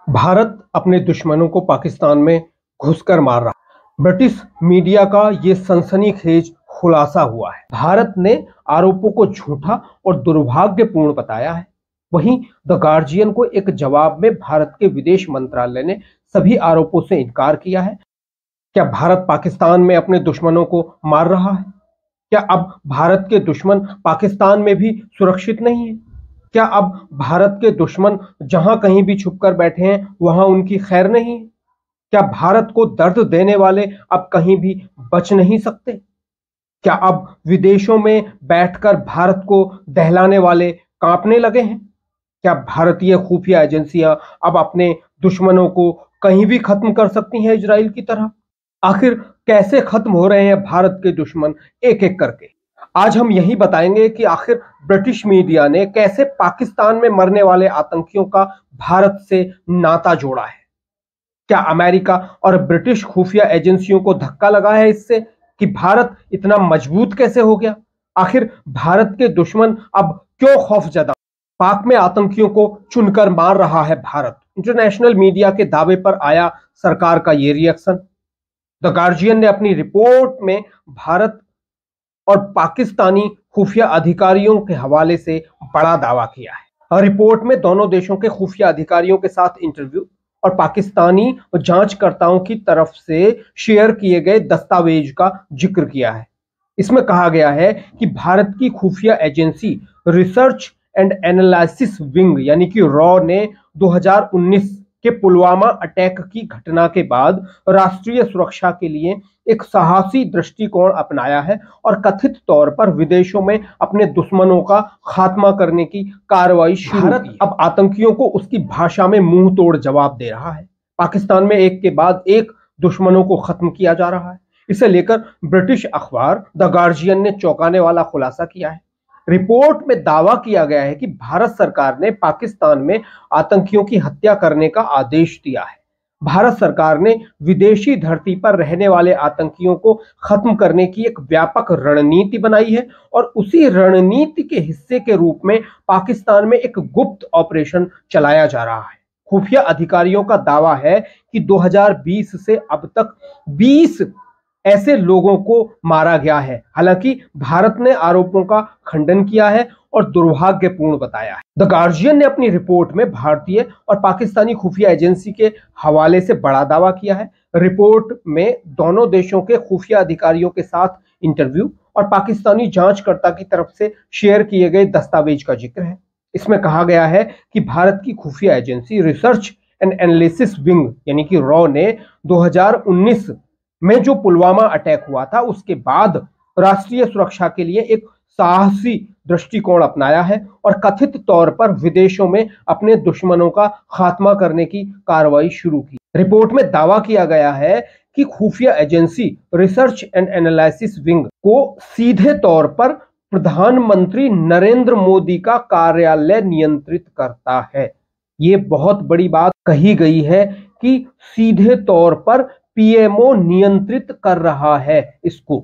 भारत अपने दुश्मनों को पाकिस्तान में घुसकर मार रहा है। ब्रिटिश मीडिया का ये सनसनीखेज खुलासा हुआ है। भारत ने आरोपों को झूठा और दुर्भाग्यपूर्ण बताया है। वहीं द गार्जियन को एक जवाब में भारत के विदेश मंत्रालय ने सभी आरोपों से इनकार किया है। क्या भारत पाकिस्तान में अपने दुश्मनों को मार रहा है? क्या अब भारत के दुश्मन पाकिस्तान में भी सुरक्षित नहीं है? क्या अब भारत के दुश्मन जहां कहीं भी छुपकर बैठे हैं वहां उनकी खैर नहीं है? क्या भारत को दर्द देने वाले अब कहीं भी बच नहीं सकते? क्या अब विदेशों में बैठकर भारत को दहलाने वाले कांपने लगे हैं? क्या भारतीय खुफिया एजेंसियां अब अपने दुश्मनों को कहीं भी खत्म कर सकती हैं इजराइल की तरह? आखिर कैसे खत्म हो रहे हैं भारत के दुश्मन एक एक करके? आज हम यही बताएंगे कि आखिर ब्रिटिश मीडिया ने कैसे पाकिस्तान में मरने वाले आतंकियों का भारत से नाता जोड़ा है। क्या अमेरिका और ब्रिटिश खुफिया एजेंसियों को धक्का लगा है इससे कि भारत इतना मजबूत कैसे हो गया? आखिर भारत के दुश्मन अब क्यों खौफजदा? पाक में आतंकियों को चुनकर मार रहा है भारत। इंटरनेशनल मीडिया के दावे पर आया सरकार का ये रिएक्शन। द गार्जियन ने अपनी रिपोर्ट में भारत और पाकिस्तानी खुफिया अधिकारियों के हवाले से बड़ा दावा किया है। रिपोर्ट में दोनों देशों के खुफिया अधिकारियों के साथ इंटरव्यू और पाकिस्तानी जांचकर्ताओं की तरफ से शेयर किए गए दस्तावेज का जिक्र किया है। इसमें कहा गया है कि भारत की खुफिया agency research and analysis wing यानी कि रॉ ने 2019 के पुलवामा अटैक की घटना के बाद राष्ट्रीय सुरक्षा के लिए एक साहसी दृष्टिकोण अपनाया है और कथित तौर पर विदेशों में अपने दुश्मनों का खात्मा करने की कार्रवाई शुरू की। अब आतंकियों को उसकी भाषा में मुंह तोड़ जवाब दे रहा है। पाकिस्तान में एक के बाद एक दुश्मनों को खत्म किया जा रहा है। इसे लेकर ब्रिटिश अखबार द गार्जियन ने चौंकाने वाला खुलासा किया है। रिपोर्ट में दावा किया गया है कि भारत सरकार ने पाकिस्तान में आतंकियों की हत्या करने का आदेश दिया है। भारत सरकार ने विदेशी धरती पर रहने वाले आतंकियों को खत्म करने की एक व्यापक रणनीति बनाई है और उसी रणनीति के हिस्से के रूप में पाकिस्तान में एक गुप्त ऑपरेशन चलाया जा रहा है। खुफिया अधिकारियों का दावा है कि 2020 से अब तक 20 ऐसे लोगों को मारा गया है। हालांकि भारत ने आरोपों का खंडन किया है और दुर्भाग्यपूर्ण बताया है। द गार्जियन ने अपनी रिपोर्ट में भारतीय और पाकिस्तानी खुफिया एजेंसी के हवाले से बड़ा दावा किया है। रिपोर्ट में दोनों देशों के खुफिया अधिकारियों के साथ इंटरव्यू और पाकिस्तानी जांचकर्ता की तरफ से शेयर किए गए दस्तावेज का जिक्र है। इसमें कहा गया है कि भारत की खुफिया agency research and analysis wing यानी कि रॉ ने 2019 में जो पुलवामा अटैक हुआ था उसके बाद राष्ट्रीय सुरक्षा के लिए एक साहसी दृष्टिकोण अपनाया है और कथित तौर पर विदेशों में अपने दुश्मनों का खात्मा करने की कार्रवाई शुरू की। रिपोर्ट में दावा किया गया है कि खुफिया agency research and analysis wing को सीधे तौर पर प्रधानमंत्री नरेंद्र मोदी का कार्यालय नियंत्रित करता है। ये बहुत बड़ी बात कही गई है कि सीधे तौर पर पीएमओ नियंत्रित कर रहा है इसको।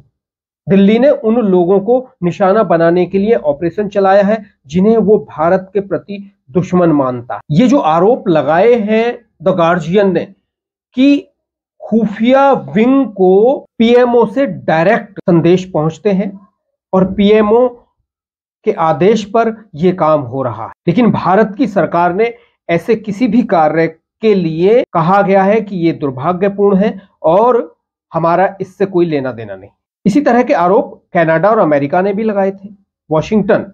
दिल्ली ने उन लोगों को निशाना बनाने के लिए ऑपरेशन चलाया है जिन्हें वो भारत के प्रति दुश्मन मानता है। ये जो आरोप लगाए हैं द गार्जियन ने कि खुफिया विंग को पीएमओ से डायरेक्ट संदेश पहुंचते हैं और पीएमओ के आदेश पर यह काम हो रहा है, लेकिन भारत की सरकार ने ऐसे किसी भी कार्य के लिए कहा गया है कि ये दुर्भाग्यपूर्ण है और हमारा इससे कोई लेना देना नहीं। इसी तरह के आरोप कनाडा और अमेरिका ने भी लगाए थे। वॉशिंगटन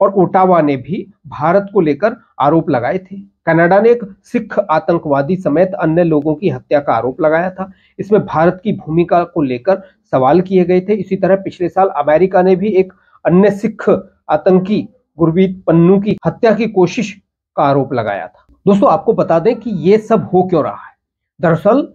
और ओटावा ने भी भारत को लेकर आरोप लगाए थे। कनाडा ने एक सिख आतंकवादी समेत अन्य लोगों की हत्या का आरोप लगाया था। इसमें भारत की भूमिका को लेकर सवाल किए गए थे। इसी तरह पिछले साल अमेरिका ने भी एक अन्य सिख आतंकी गुरमीत पन्नू की हत्या की कोशिश का आरोप लगाया था। दोस्तों, आपको बता दें कि ये सब हो क्यों रहा है। दरअसल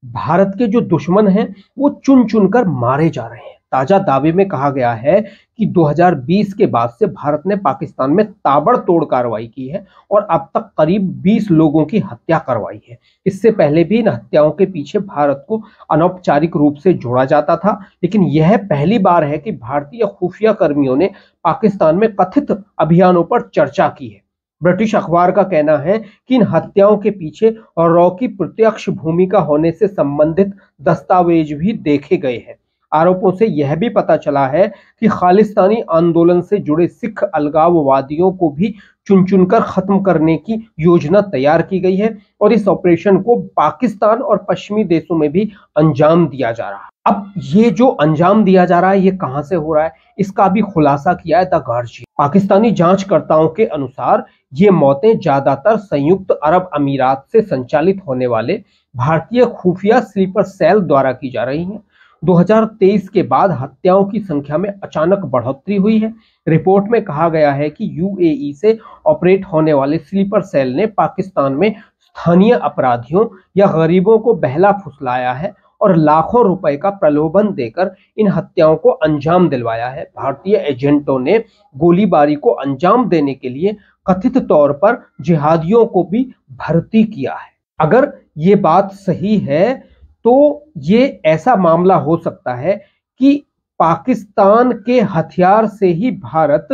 भारत के जो दुश्मन हैं वो चुन चुनकर मारे जा रहे हैं। ताजा दावे में कहा गया है कि 2020 के बाद से भारत ने पाकिस्तान में ताबड़तोड़ कार्रवाई की है और अब तक करीब 20 लोगों की हत्या करवाई है। इससे पहले भी इन हत्याओं के पीछे भारत को अनौपचारिक रूप से जोड़ा जाता था, लेकिन यह पहली बार है कि भारतीय खुफिया कर्मियों ने पाकिस्तान में कथित अभियानों पर चर्चा की है। ब्रिटिश अखबार का कहना है कि इन हत्याओं के पीछे रॉ की प्रत्यक्ष भूमिका होने से संबंधित दस्तावेज भी देखे गए हैं। आरोपों से यह भी पता चला है कि खालिस्तानी आंदोलन से जुड़े सिख अलगाववादियों को भी चुन चुनकर खत्म करने की योजना तैयार की गई है और इस ऑपरेशन को पाकिस्तान और पश्चिमी देशों में भी अंजाम दिया जा रहा है। अब ये जो अंजाम दिया जा रहा है ये कहां से हो रहा है, इसका भी खुलासा किया है द गार्जियन। पाकिस्तानी जांचकर्ताओं के अनुसार ये मौतें ज्यादातर संयुक्त अरब अमीरात से संचालित होने वाले भारतीय खुफिया स्लीपर सेल द्वारा की जा रही हैं। 2023 के बाद हत्याओं की संख्या में अचानक बढ़ोतरी हुई है। रिपोर्ट में कहा गया है कि यूएई से ऑपरेट होने वाले स्लीपर सेल ने पाकिस्तान में स्थानीय अपराधियों या गरीबों को बहला फुसलाया है और लाखों रुपए का प्रलोभन देकर इन हत्याओं को अंजाम दिलवाया है। भारतीय एजेंटों ने गोलीबारी को अंजाम देने के लिए कथित तौर पर जिहादियों को भी भर्ती किया है। अगर ये बात सही है तो ये ऐसा मामला हो सकता है कि पाकिस्तान के हथियार से ही भारत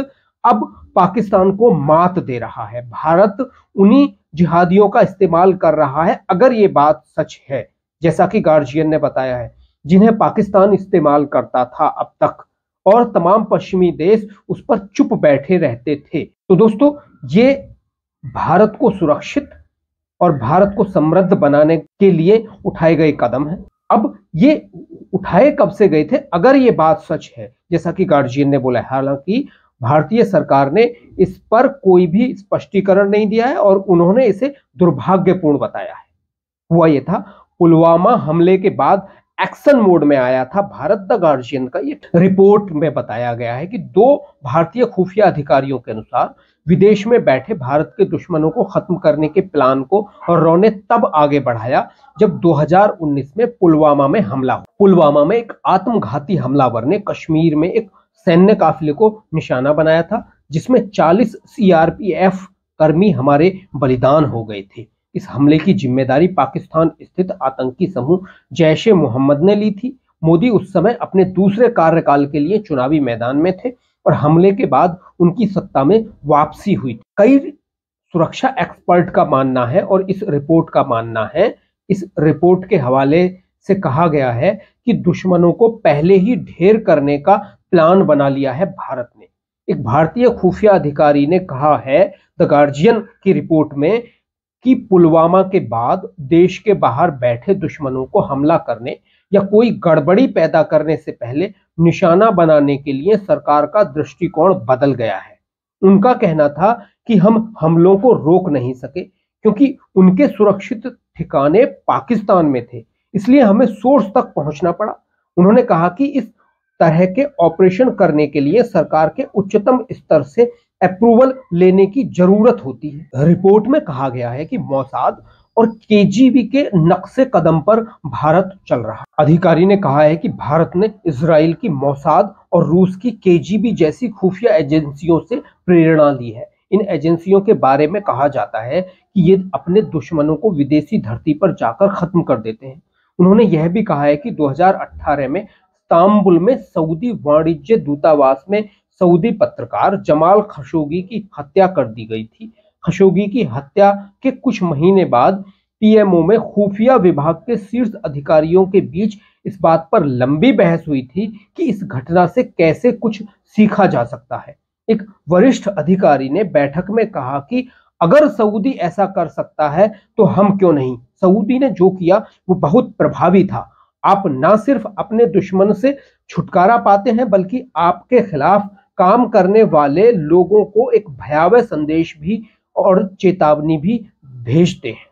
अब पाकिस्तान को मात दे रहा है। भारत उन्हीं जिहादियों का इस्तेमाल कर रहा है, अगर ये बात सच है, जैसा कि गार्जियन ने बताया है, जिन्हें पाकिस्तान इस्तेमाल करता था अब तक, और तमाम पश्चिमी देश उस पर चुप बैठे रहते थे। तो दोस्तों, ये भारत को सुरक्षित और भारत को समृद्ध बनाने के लिए उठाए गए कदम हैं। अब ये उठाए कब से गए थे, अगर ये बात सच है जैसा कि गार्जियन ने बोला है। हालांकि भारतीय सरकार ने इस पर कोई भी स्पष्टीकरण नहीं दिया है और उन्होंने इसे दुर्भाग्यपूर्ण बताया है। हुआ ये था, पुलवामा हमले के बाद एक्शन मोड में आया था भारत। द गार्जियन का ये रिपोर्ट में बताया गया है कि 2 भारतीय खुफिया अधिकारियों के अनुसार विदेश में बैठे भारत के दुश्मनों को खत्म करने के प्लान को रॉ ने तब आगे बढ़ाया जब 2019 में पुलवामा में हमला हुआ। पुलवामा में एक आत्मघाती हमलावर ने कश्मीर में एक सैन्य काफिले को निशाना बनाया था, जिसमें 40 सीआरपीएफ कर्मी हमारे बलिदान हो गए थे। इस हमले की जिम्मेदारी पाकिस्तान स्थित आतंकी समूह जैश ए मोहम्मद ने ली थी। मोदी उस समय अपने दूसरे कार्यकाल के लिए चुनावी मैदान में थे और हमले के बाद उनकी सत्ता में वापसी हुई थी। कई सुरक्षा एक्सपर्ट का मानना है और इस रिपोर्ट का मानना है, इस रिपोर्ट के हवाले से कहा गया है कि दुश्मनों को पहले ही ढेर करने का प्लान बना लिया है भारत ने। एक भारतीय खुफिया अधिकारी ने कहा है द गार्जियन की रिपोर्ट में कि पुलवामा के बाद देश के बाहर बैठे दुश्मनों को हमला करने या कोई गड़बड़ी पैदा करने से पहले निशाना बनाने के लिए सरकार का दृष्टिकोण बदल गया है। उनका कहना था कि हम हमलों को रोक नहीं सके क्योंकि उनके सुरक्षित ठिकाने पाकिस्तान में थे, इसलिए हमें सोर्स तक पहुंचना पड़ा। उन्होंने कहा कि इस तरह के ऑपरेशन करने के लिए सरकार के उच्चतम स्तर से अप्रूवल लेने की जरूरत होती है। रिपोर्ट में कहा गया है कि मोसाद और केजीबी के नक्शे कदम पर भारत चल रहा है। अधिकारी ने कहा है कि भारत ने इजराइल की मोसाद और रूस की केजीबी जैसी खुफिया एजेंसियों से प्रेरणा ली है। इन एजेंसियों के बारे में कहा जाता है कि ये अपने दुश्मनों को विदेशी धरती पर जाकर खत्म कर देते हैं। उन्होंने यह भी कहा है कि 2018 में इस्तांबुल में सऊदी वाणिज्य दूतावास में सऊदी पत्रकार जमाल खशोगी की हत्या कर दी गई थी। खशोगी की हत्या के कुछ महीने बाद पीएमओ में खुफिया विभाग के शीर्ष अधिकारियों के बीच इस बात पर लंबी बहस हुई थी कि इस घटना से कैसे कुछ सीखा जा सकता है। एक वरिष्ठ अधिकारी ने बैठक में कहा कि अगर सऊदी ऐसा कर सकता है तो हम क्यों नहीं। सऊदी ने जो किया वो बहुत प्रभावी था। आप ना सिर्फ अपने दुश्मन से छुटकारा पाते हैं बल्कि आपके खिलाफ काम करने वाले लोगों को एक भयावह संदेश भी और चेतावनी भी भेजते हैं।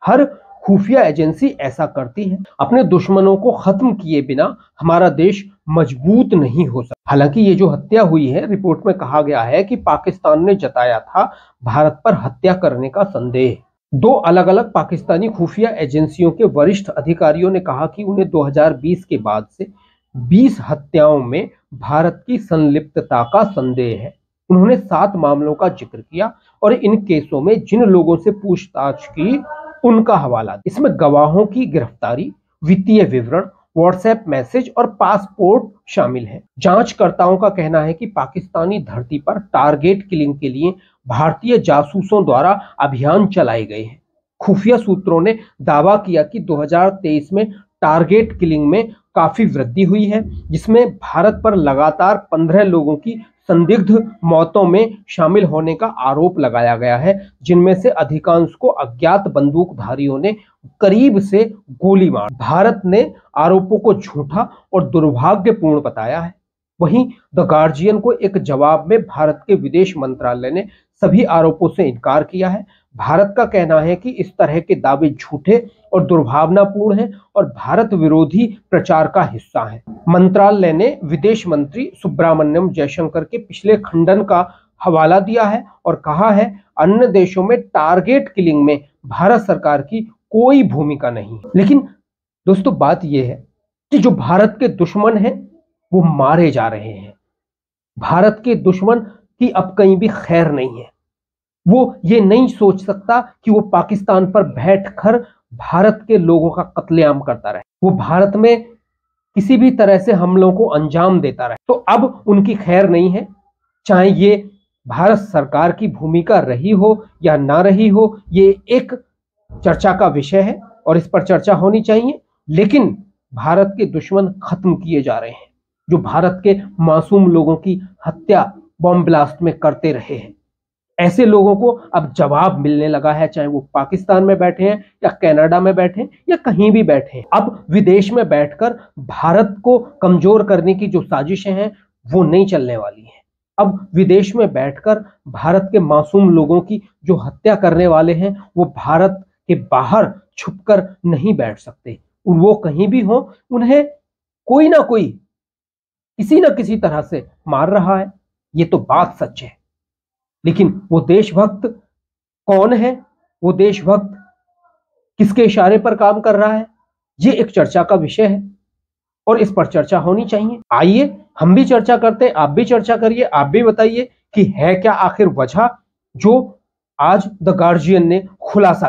हर खुफिया एजेंसी ऐसा करती है। अपने दुश्मनों को खत्म किए बिना हमारा देश मजबूत नहीं हो सकता। हालांकि ये जो हत्या हुई है, रिपोर्ट में कहा गया है कि पाकिस्तान ने जताया था भारत पर हत्या करने का संदेह। 2 अलग अलग पाकिस्तानी खुफिया एजेंसियों के वरिष्ठ अधिकारियों ने कहा कि उन्हें 2020 के बाद से 20 हत्याओं में भारत की संलिप्तता का संदेह है। उन्होंने 7 मामलों का जिक्र किया और इन केसों में जिन लोगों से पूछताछ की उनका हवाला दिया। इसमें गवाहों की गिरफ्तारी, वित्तीय विवरण, व्हाट्सएप मैसेज और पासपोर्ट शामिल है। जांचकर्ताओं का कहना है कि पाकिस्तानी धरती पर टारगेट किलिंग के लिए भारतीय जासूसों द्वारा अभियान चलाए गए हैं। खुफिया सूत्रों ने दावा किया कि 2023 में टारगेट किलिंग में काफी वृद्धि हुई है, जिसमें भारत पर लगातार 15 लोगों की संदिग्ध मौतों में शामिल होने का आरोप लगाया गया है, जिनमें से अधिकांश को अज्ञात बंदूकधारियों ने करीब से गोली मार। भारत ने आरोपों को झूठा और दुर्भाग्यपूर्ण बताया है। वहीं द गार्जियन को एक जवाब में भारत के विदेश मंत्रालय ने सभी आरोपों से इनकार किया है। भारत का कहना है कि इस तरह के दावे झूठे और दुर्भावनापूर्ण हैं और भारत विरोधी प्रचार का हिस्सा हैं। मंत्रालय ने विदेश मंत्री सुब्रमण्यम जयशंकर के पिछले खंडन का हवाला दिया है और कहा है, अन्य देशों में टारगेट किलिंग में भारत सरकार की कोई भूमिका नहीं। लेकिन दोस्तों, बात यह है कि जो भारत के दुश्मन हैं वो मारे जा रहे हैं। भारत के दुश्मन की अब कहीं भी खैर नहीं है। वो ये नहीं सोच सकता कि वो पाकिस्तान पर बैठकर भारत के लोगों का कत्लेआम करता रहे, वो भारत में किसी भी तरह से हमलों को अंजाम देता रहे। तो अब उनकी खैर नहीं है, चाहे ये भारत सरकार की भूमिका रही हो या ना रही हो, ये एक चर्चा का विषय है और इस पर चर्चा होनी चाहिए। लेकिन भारत के दुश्मन खत्म किए जा रहे हैं, जो भारत के मासूम लोगों की हत्या बॉम्ब ब्लास्ट में करते रहे हैं। ऐसे लोगों को अब जवाब मिलने लगा है, चाहे वो पाकिस्तान में बैठे हैं या कनाडा में बैठे हैं या कहीं भी बैठे हैं। अब विदेश में बैठकर भारत को कमजोर करने की जो साजिशें हैं वो नहीं चलने वाली हैं। अब विदेश में बैठकर भारत के मासूम लोगों की जो हत्या करने वाले हैं वो भारत के बाहर छुपकर नहीं बैठ सकते। वो कहीं भी हो, उन्हें कोई ना कोई किसी न किसी तरह से मार रहा है, ये तो बात सच है। लेकिन वो देशभक्त कौन है, वो देशभक्त किसके इशारे पर काम कर रहा है, ये एक चर्चा का विषय है और इस पर चर्चा होनी चाहिए। आइए हम भी चर्चा करते हैं, आप भी चर्चा करिए, आप भी बताइए कि है क्या आखिर वजह जो आज द गार्जियन ने खुलासा